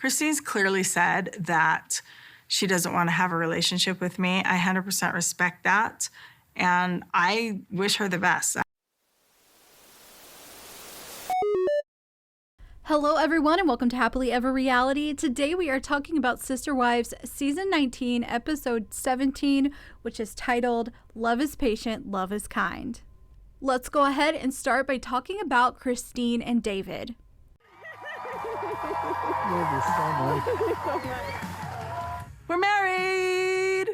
Christine's clearly said that she doesn't want to have a relationship with me. I 100% respect that, and I wish her the best. Hello everyone and welcome to Happily Ever Reality. Today we are talking about Sister Wives Season 19, Episode 17, which is titled Love is Patient, Love is Kind. Let's go ahead and start by talking about Christine and David. We're married!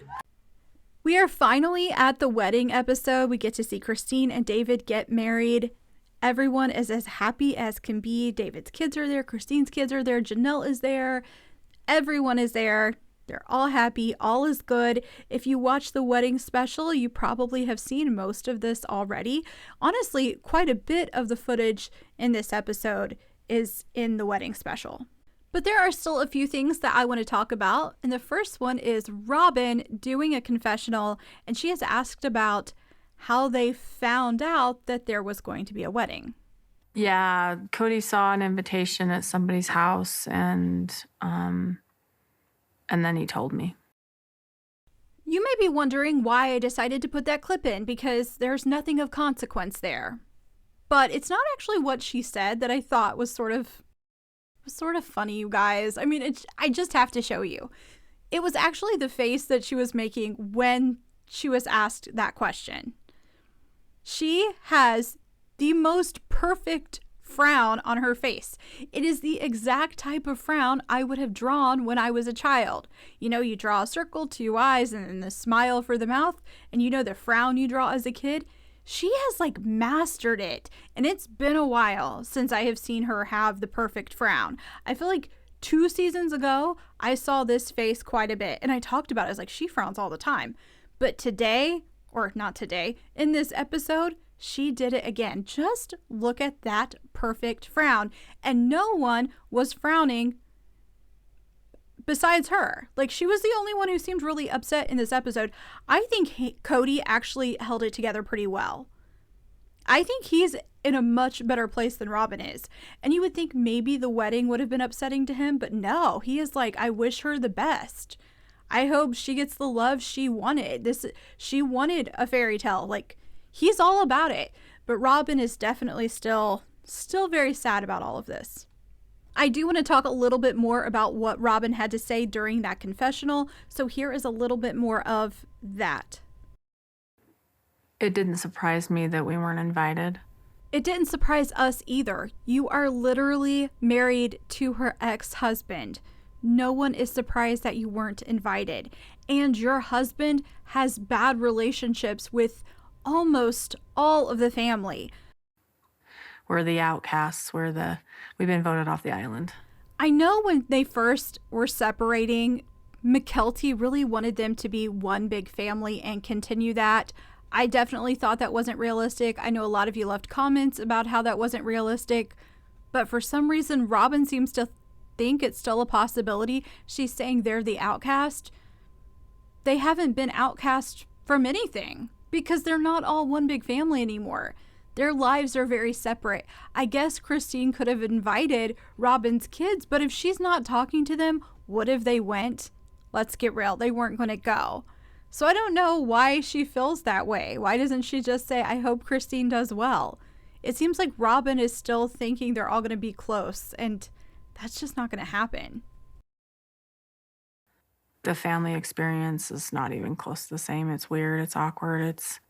We are finally at the wedding episode. We get to see Christine and David get married. Everyone is as happy as can be. David's kids are there. Christine's kids are there. Janelle is there. Everyone is there. They're all happy. All is good. If you watch the wedding special, you probably have seen most of this already. Honestly, quite a bit of the footage in this episode is in the wedding special. But there are still a few things that I want to talk about. And the first one is Robyn doing a confessional, and she has asked about how they found out that there was going to be a wedding. Yeah, Kody saw an invitation at somebody's house, and then he told me. You may be wondering why I decided to put that clip in, because there's nothing of consequence there. But it's not actually what she said that I thought was sort of funny, you guys. I mean, I just have to show you. It was actually the face that she was making when she was asked that question. She has the most perfect frown on her face. It is the exact type of frown I would have drawn when I was a child. You know, you draw a circle, two eyes, and then the smile for the mouth, and you know the frown you draw as a kid. She has mastered it, and it's been a while since I have seen her have the perfect frown. I feel like 2 seasons ago, I saw this face quite a bit, and I talked about it. I was like, she frowns all the time. But today, or not today, in this episode, she did it again. Just look at that perfect frown. And no one was frowning besides her. She was the only one who seemed really upset in this episode. I think Kody actually held it together pretty well. I think he's in a much better place than Robyn is. And you would think maybe the wedding would have been upsetting to him, but no, he is like, I wish her the best. I hope she gets the love she wanted. She wanted a fairy tale. He's all about it. But Robyn is definitely still very sad about all of this. I do want to talk a little bit more about what Robyn had to say during that confessional. So here is a little bit more of that. It didn't surprise me that we weren't invited. It didn't surprise us either. You are literally married to her ex-husband. No one is surprised that you weren't invited. And your husband has bad relationships with almost all of the family. We're the outcasts. We've been voted off the island. I know when they first were separating, McKelty really wanted them to be one big family and continue that. I definitely thought that wasn't realistic. I know a lot of you left comments about how that wasn't realistic. But for some reason, Robyn seems to think it's still a possibility. She's saying they're the outcast. They haven't been outcast from anything because they're not all one big family anymore. Their lives are very separate. I guess Christine could have invited Robyn's kids, but if she's not talking to them, what if they went? Let's get real. They weren't going to go. So I don't know why she feels that way. Why doesn't she just say, I hope Christine does well? It seems like Robyn is still thinking they're all going to be close, and that's just not going to happen. The family experience is not even close to the same. It's weird. It's awkward. It's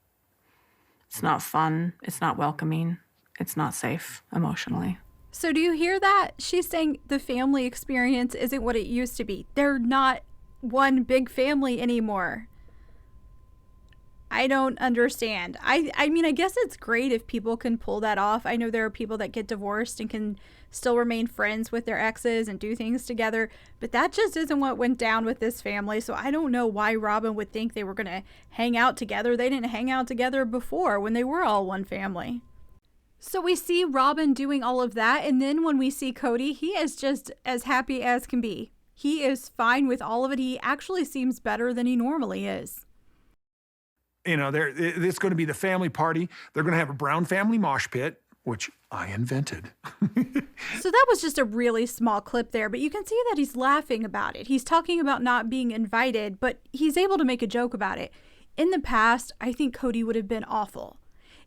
not fun. It's not welcoming. It's not safe emotionally. So do you hear that? She's saying the family experience isn't what it used to be. They're not one big family anymore. I don't understand. I mean, I guess it's great if people can pull that off. I know there are people that get divorced and can still remain friends with their exes and do things together, but that just isn't what went down with this family. So I don't know why Robyn would think they were going to hang out together. They didn't hang out together before when they were all one family. So we see Robyn doing all of that, and then when we see Kody, he is just as happy as can be. He is fine with all of it. He actually seems better than he normally is. You know, it's going to be the family party. They're going to have a Brown family mosh pit. which I invented. So that was just a really small clip there, but you can see that he's laughing about it. He's talking about not being invited, but he's able to make a joke about it. In the past, I think Kody would have been awful.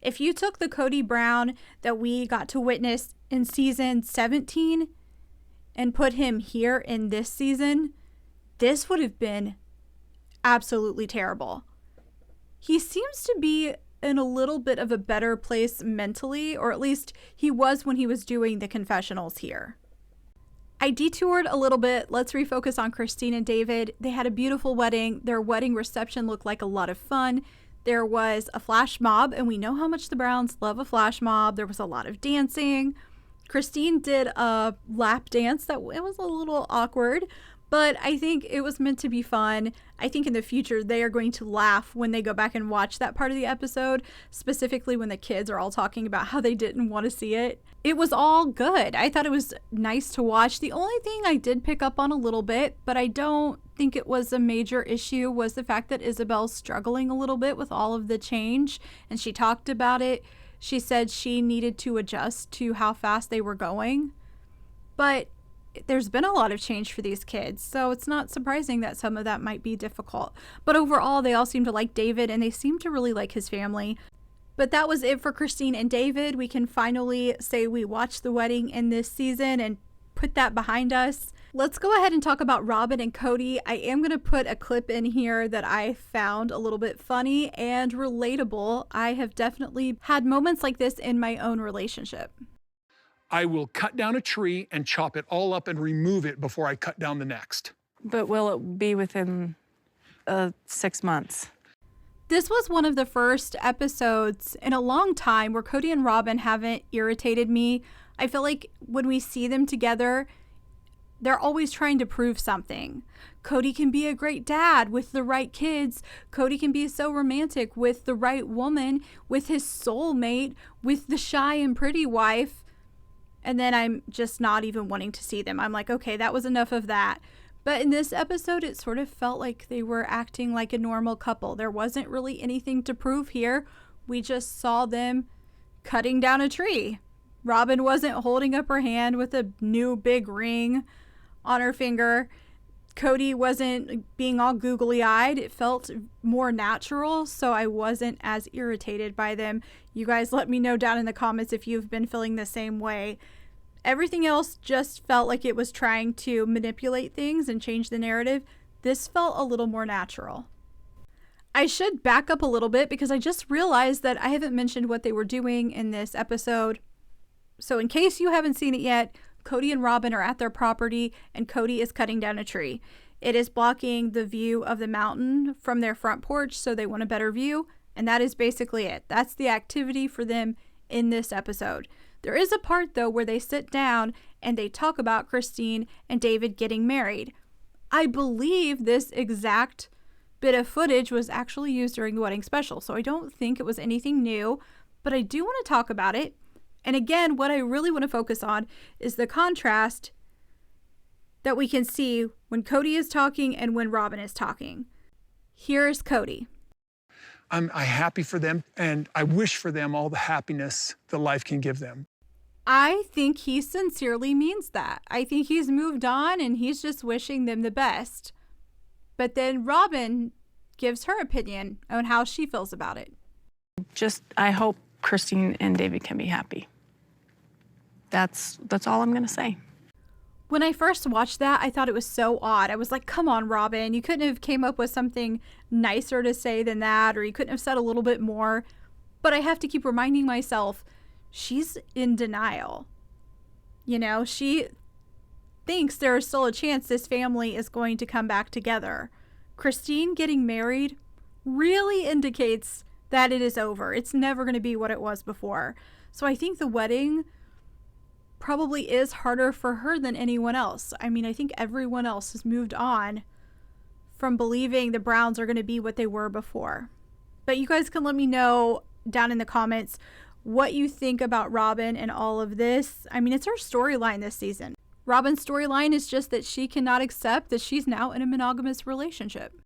If you took the Kody Brown that we got to witness in season 17 and put him here in this season, this would have been absolutely terrible. He seems to be in a little bit of a better place mentally, or at least he was when he was doing the confessionals here. I detoured a little bit. Let's refocus on Christine and David. They had a beautiful wedding. Their wedding reception looked like a lot of fun. There was a flash mob, and we know how much the Browns love a flash mob. There was a lot of dancing. Christine did a lap dance that it was a little awkward, but I think it was meant to be fun. I think in the future they are going to laugh when they go back and watch that part of the episode, specifically when the kids are all talking about how they didn't want to see it. It was all good. I thought it was nice to watch. The only thing I did pick up on a little bit, but I don't think it was a major issue, was the fact that Isabel's struggling a little bit with all of the change, and she talked about it. She said she needed to adjust to how fast they were going. But there's been a lot of change for these kids, so it's not surprising that some of that might be difficult. But overall, they all seem to like David, and they seem to really like his family. But that was it for Christine and David. We can finally say we watched the wedding in this season and put that behind us. Let's go ahead and talk about Robyn and Kody. I am going to put a clip in here that I found a little bit funny and relatable. I have definitely had moments like this in my own relationship. I will cut down a tree and chop it all up and remove it before I cut down the next. But will it be within 6 months? This was one of the first episodes in a long time where Kody and Robyn haven't irritated me. I feel like when we see them together, they're always trying to prove something. Kody can be a great dad with the right kids. Kody can be so romantic with the right woman, with his soulmate, with the shy and pretty wife. And then I'm just not even wanting to see them. I'm like, okay, that was enough of that. But in this episode, it sort of felt like they were acting like a normal couple. There wasn't really anything to prove here. We just saw them cutting down a tree. Robyn wasn't holding up her hand with a new big ring on her finger. Kody wasn't being all googly-eyed. It felt more natural, so I wasn't as irritated by them. You guys let me know down in the comments if you've been feeling the same way. Everything else just felt like it was trying to manipulate things and change the narrative. This felt a little more natural. I should back up a little bit because I just realized that I haven't mentioned what they were doing in this episode. So in case you haven't seen it yet, Kody and Robyn are at their property and Kody is cutting down a tree. It is blocking the view of the mountain from their front porch, so they want a better view, and that is basically it. That's the activity for them in this episode. There is a part, though, where they sit down and they talk about Christine and David getting married. I believe this exact bit of footage was actually used during the wedding special, so I don't think it was anything new, but I do want to talk about it. And again, what I really want to focus on is the contrast that we can see when Kody is talking and when Robyn is talking. Here's Kody. I'm happy for them, and I wish for them all the happiness that life can give them. I think he sincerely means that. I think he's moved on and he's just wishing them the best. But then Robyn gives her opinion on how she feels about it. I hope Christine and David can be happy. That's all I'm going to say. When I first watched that, I thought it was so odd. I was like, come on, Robyn, you couldn't have came up with something nicer to say than that, or you couldn't have said a little bit more. But I have to keep reminding myself, she's in denial. You know, she thinks there is still a chance this family is going to come back together. Christine getting married really indicates that it is over. It's never going to be what it was before. So I think the wedding probably is harder for her than anyone else. I mean, I think everyone else has moved on from believing the Browns are going to be what they were before. But you guys can let me know down in the comments what you think about Robyn and all of this. I mean, it's her storyline this season. Robyn's storyline is just that she cannot accept that she's now in a monogamous relationship.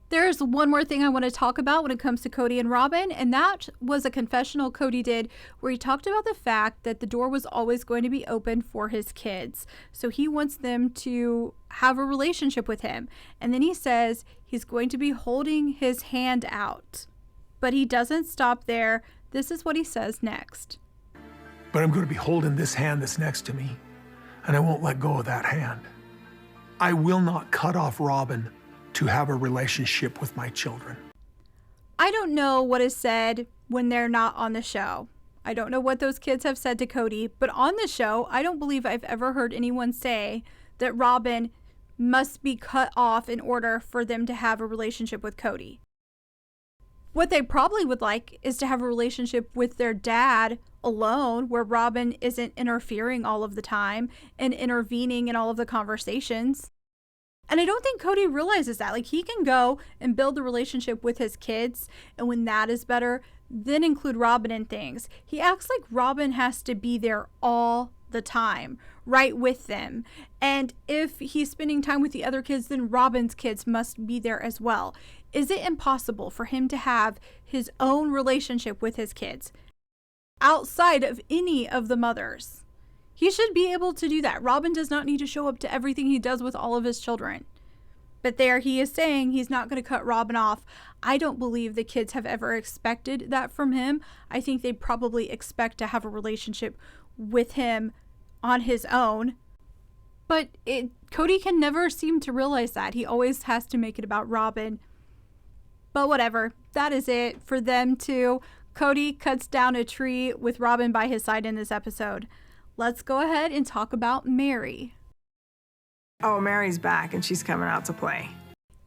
There's one more thing I want to talk about when it comes to Kody and Robyn, and that was a confessional Kody did where he talked about the fact that the door was always going to be open for his kids. So he wants them to have a relationship with him. And then he says he's going to be holding his hand out. But he doesn't stop there. This is what he says next. But I'm going to be holding this hand that's next to me, and I won't let go of that hand. I will not cut off Robyn to have a relationship with my children. I don't know what is said when they're not on the show. I don't know what those kids have said to Kody, but on the show, I don't believe I've ever heard anyone say that Robyn must be cut off in order for them to have a relationship with Kody. What they probably would like is to have a relationship with their dad alone, where Robyn isn't interfering all of the time and intervening in all of the conversations. And I don't think Kody realizes that. Like, he can go and build the relationship with his kids, and when that is better, then include Robyn in things. He acts like Robyn has to be there all the time, right with them. And if he's spending time with the other kids, then Robyn's kids must be there as well. Is it impossible for him to have his own relationship with his kids outside of any of the mothers? He should be able to do that. Robyn does not need to show up to everything he does with all of his children. But there he is saying he's not going to cut Robyn off. I don't believe the kids have ever expected that from him. I think they probably expect to have a relationship with him on his own. But Kody can never seem to realize that. He always has to make it about Robyn. But whatever. That is it for them two. Kody cuts down a tree with Robyn by his side in this episode. Let's go ahead and talk about Meri. Oh, Mary's back and she's coming out to play.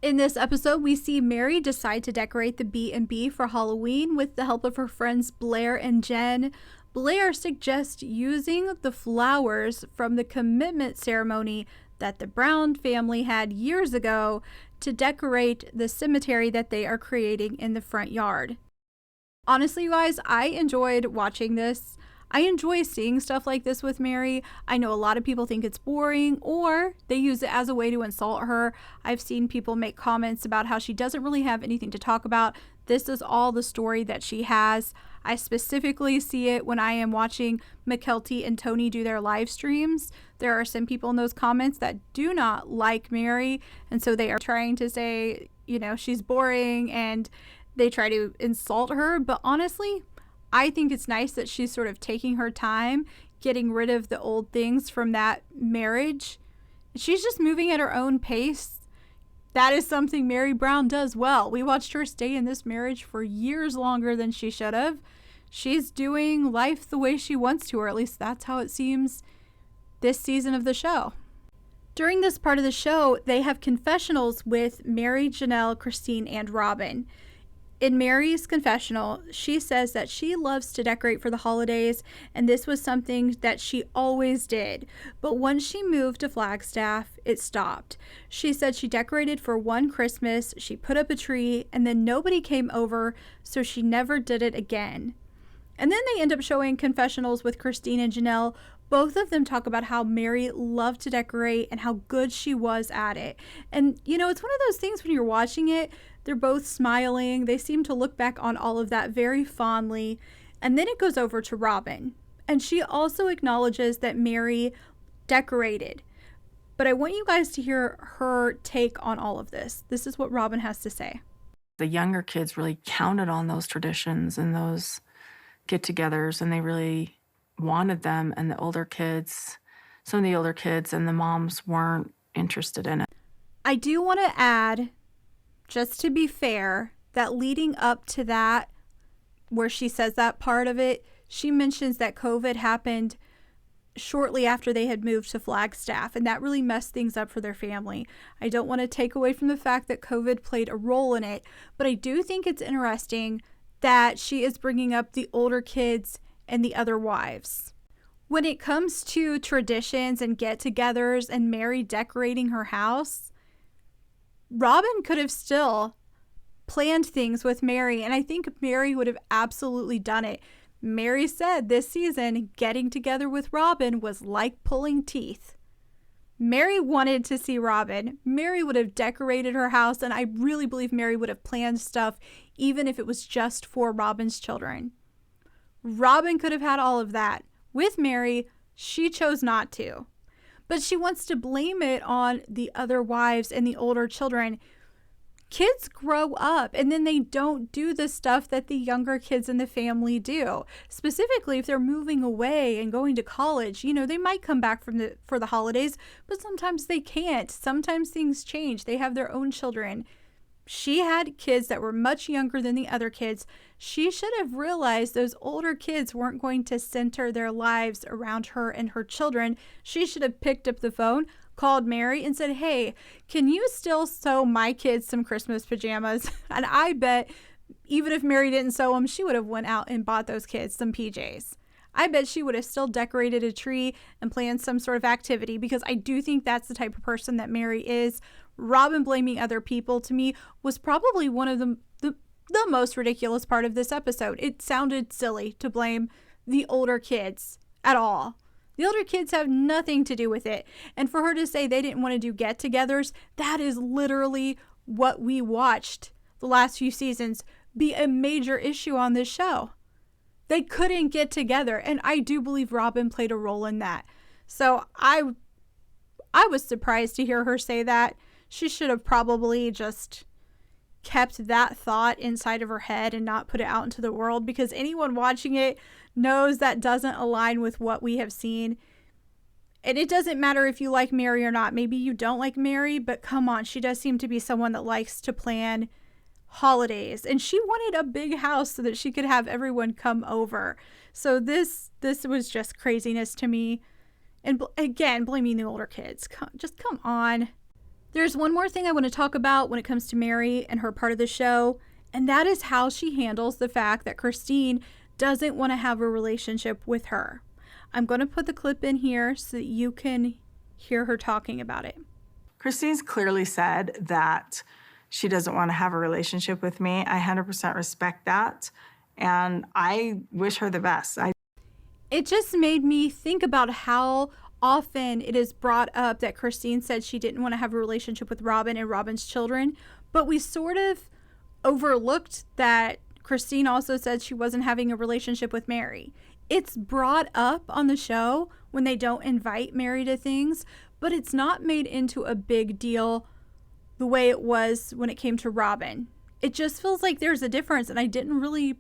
In this episode, we see Meri decide to decorate the B&B for Halloween with the help of her friends Blair and Jen. Blair suggests using the flowers from the commitment ceremony that the Brown family had years ago to decorate the cemetery that they are creating in the front yard. Honestly, you guys, I enjoyed watching this. I enjoy seeing stuff like this with Meri. I know a lot of people think it's boring or they use it as a way to insult her. I've seen people make comments about how she doesn't really have anything to talk about. This is all the story that she has. I specifically see it when I am watching McKelty and Tony do their live streams. There are some people in those comments that do not like Meri, and so they are trying to say, you know, she's boring and they try to insult her. But honestly, I think it's nice that she's sort of taking her time, getting rid of the old things from that marriage. She's just moving at her own pace. That is something Meri Brown does well. We watched her stay in this marriage for years longer than she should have. She's doing life the way she wants to, or at least that's how it seems this season of the show. During this part of the show, they have confessionals with Meri, Janelle, Christine, and Robyn. In Meri's confessional, she says that she loves to decorate for the holidays, and this was something that she always did. But once she moved to Flagstaff, it stopped. She said she decorated for one Christmas, she put up a tree, and then nobody came over, so she never did it again. And then they end up showing confessionals with Christine and Janelle. Both of them talk about how Meri loved to decorate and how good she was at it. And, you know, it's one of those things when you're watching it, they're both smiling. They seem to look back on all of that very fondly. And then it goes over to Robyn. And she also acknowledges that Meri decorated. But I want you guys to hear her take on all of this. This is what Robyn has to say. The younger kids really counted on those traditions and those get-togethers, and they really wanted them. And the older kids, some of the older kids and the moms weren't interested in it. I do want to add, just to be fair, that leading up to that, where she says that part of it, she mentions that COVID happened shortly after they had moved to Flagstaff, and that really messed things up for their family. I don't want to take away from the fact that COVID played a role in it, but I do think it's interesting that she is bringing up the older kids and the other wives. When it comes to traditions and get-togethers and Meri decorating her house, Robyn could have still planned things with Meri, and I think Meri would have absolutely done it. Meri said this season getting together with Robyn was like pulling teeth. Meri wanted to see Robyn. Meri would have decorated her house, and I really believe Meri would have planned stuff, even if it was just for Robyn's children. Robyn could have had all of that. With Meri, she chose not to. But she wants to blame it on the other wives and the older children. Kids grow up and then they don't do the stuff that the younger kids in the family do. Specifically, if they're moving away and going to college, they might come back for the holidays, but sometimes they can't. Sometimes things change. They have their own children. She had kids that were much younger than the other kids. She should have realized those older kids weren't going to center their lives around her and her children. She should have picked up the phone, called Meri, and said, hey, can you still sew my kids some Christmas pajamas? And I bet even if Meri didn't sew them, she would have went out and bought those kids some PJs. I bet she would have still decorated a tree and planned some sort of activity, because I do think that's the type of person that Meri is. Robyn blaming other people, to me, was probably one of the most ridiculous part of this episode. It sounded silly to blame the older kids at all. The older kids have nothing to do with it. And for her to say they didn't want to do get-togethers, that is literally what we watched the last few seasons be a major issue on this show. They couldn't get together, and I do believe Robyn played a role in that. So I was surprised to hear her say that. She should have probably just kept that thought inside of her head and not put it out into the world, because anyone watching it knows that doesn't align with what we have seen. And it doesn't matter if you like Meri or not. Maybe you don't like Meri, but come on, she does seem to be someone that likes to plan holidays, and she wanted a big house so that she could have everyone come over. So this was just craziness to me. And again, blaming the older kids. Just come on. There's one more thing I want to talk about when it comes to Meri and her part of the show, and that is how she handles the fact that Christine doesn't want to have a relationship with her. I'm going to put the clip in here so that you can hear her talking about it. Christine's clearly said that she doesn't want to have a relationship with me. I 100% respect that, and I wish her the best. It just made me think about how often it is brought up that Christine said she didn't want to have a relationship with Robyn and Robyn's children, but we sort of overlooked that Christine also said she wasn't having a relationship with Meri. It's brought up on the show when they don't invite Meri to things, but it's not made into a big deal the way it was when it came to Robyn. It just feels like there's a difference, and I didn't really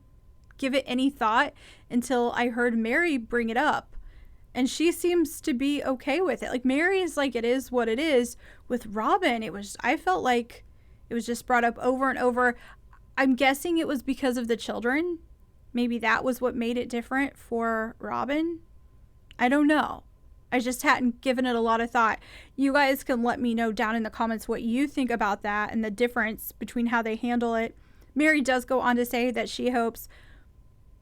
give it any thought until I heard Meri bring it up. And she seems to be okay with it. Like, Meri is like, it is what it is. With Robyn, I felt like it was just brought up over and over. I'm guessing it was because of the children. Maybe that was what made it different for Robyn. I don't know. I just hadn't given it a lot of thought. You guys can let me know down in the comments what you think about that and the difference between how they handle it. Meri does go on to say that she hopes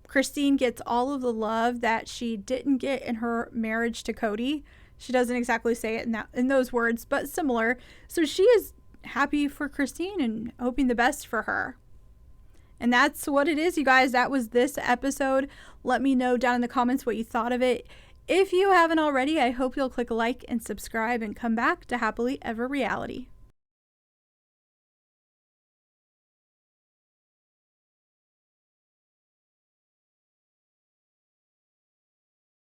Christine gets all of the love that she didn't get in her marriage to Kody. She doesn't exactly say it in those words, but similar. So she is happy for Christine and hoping the best for her. And that's what it is, you guys. That was this episode. Let me know down in the comments what you thought of it. If you haven't already, I hope you'll click like and subscribe and come back to Happily Ever Reality.